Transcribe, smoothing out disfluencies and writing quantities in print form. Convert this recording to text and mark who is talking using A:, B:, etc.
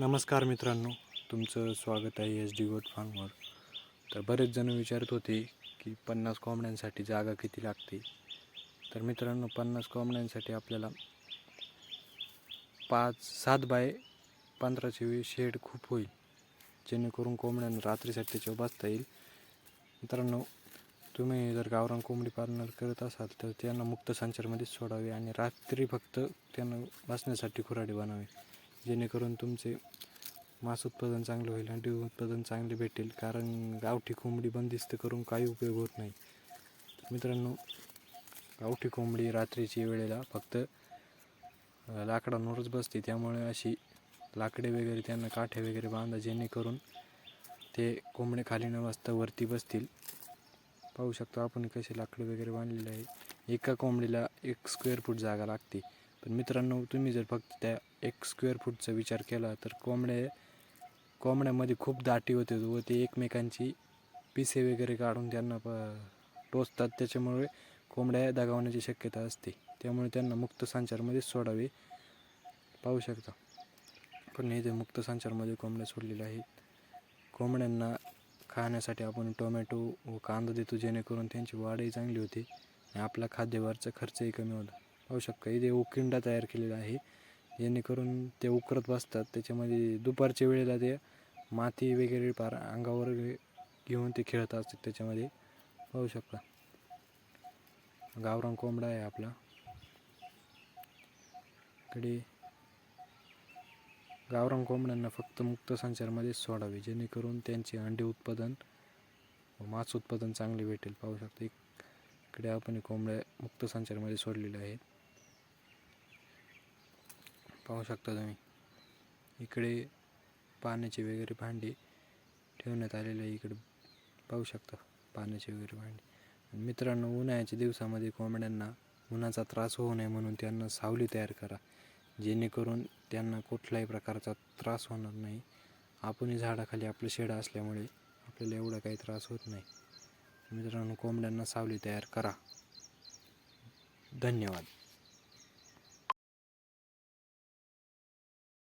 A: नमस्कार मित्रांनो, तुमचं स्वागत आहे एस डी गोट फार्मवर. तर बरेच जण विचारत होते की 50 कोंबड्यांसाठी जागा किती लागते. तर मित्रांनो, 50 कोंबड्यांसाठी आपल्याला 7 बाय 15चे शेड खूप होईल, जेणेकरून कोंबड्यांना रात्रीसाठी त्याच्यावर बसता येईल. मित्रांनो, तुम्ही जर गावरान कोंबडी पालन करत असाल तर त्यांना मुक्त संचारमध्येच सोडावे आणि रात्री फक्त त्यांना बसण्यासाठी खुराडी बनावे, जेणेकरून तुमचे मांस उत्पादन चांगलं होईल, अंडी उत्पादन चांगले भेटेल. कारण गावठी कोंबडी बंदिस्त करून काही उपयोग होत नाही. मित्रांनो, गावठी कोंबडी रात्रीच्या वेळेला फक्त लाकडांवरच बसते, त्यामुळे अशी लाकडे वगैरे त्यांना काठे वगैरे बांधा, जेणेकरून ते कोंबडे खाली न बसता वरती बसतील. पाहू शकतो आपण कसे लाकडे वगैरे बांधलेले आहे. एका कोंबडीला 1 स्क्वेअर फूट जागा लागते. पण मित्रांनो, तुम्ही जर फक्त त्या 1 स्क्वेअर फूटचा विचार केला तर कोंबड्यामध्ये खूप दाटी होते व ते एकमेकांची पिसे वगैरे काढून त्यांना टोचतात. त्याच्यामुळे कोंबड्या दगावण्याची शक्यता असते. त्यामुळे त्यांना मुक्त संचारमध्येच सोडावे. पाहू शकता पण इथे मुक्त संचारमध्ये कोंबड्या सोडलेल्या आहेत. कोंबड्यांना खाण्यासाठी आपण टोमॅटो व कांदा देतो, जेणेकरून त्यांची वाढही चांगली होते आणि आपला खाद्यावरचा खर्चही कमी होतो. पाहू शकता इथे उकिंडा तयार केलेला आहे, जेणेकरून ते उकरत बसतात. त्याच्यामध्ये दुपारच्या वेळेला ते माती वगैरे पार अंगावर घेऊन ते खेळत असतात त्याच्यामध्ये. पाहू शकता गावरान कोंबडा आहे आपला. कडे गावरान कोंबड्यांना फक्त मुक्त संचारमध्येच सोडावे, जेणेकरून त्यांचे अंडे उत्पादन व मांस उत्पादन चांगले भेटेल. पाहू शकता इकडे आपण कोंबड्या मुक्त संचारमध्ये सोडलेल्या आहेत. पाहू शकता तुम्ही इकडे पाण्याचे वगैरे भांडे ठेवण्यात आलेले आहे. इकडे पाहू शकता पाण्याचे वगैरे भांडे. मित्रांनो, उन्हाळ्याच्या दिवसामध्ये कोंबड्यांना उन्हाचा त्रास होऊ नये म्हणून त्यांना सावली तयार करा, जेणेकरून त्यांना कुठल्याही प्रकारचा त्रास होणार नाही. आपणही झाडाखाली आपलं शेड असल्यामुळे आपल्याला एवढा काही त्रास होत नाही. मित्रांनो, कोंबड्यांना सावली तयार करा. धन्यवाद.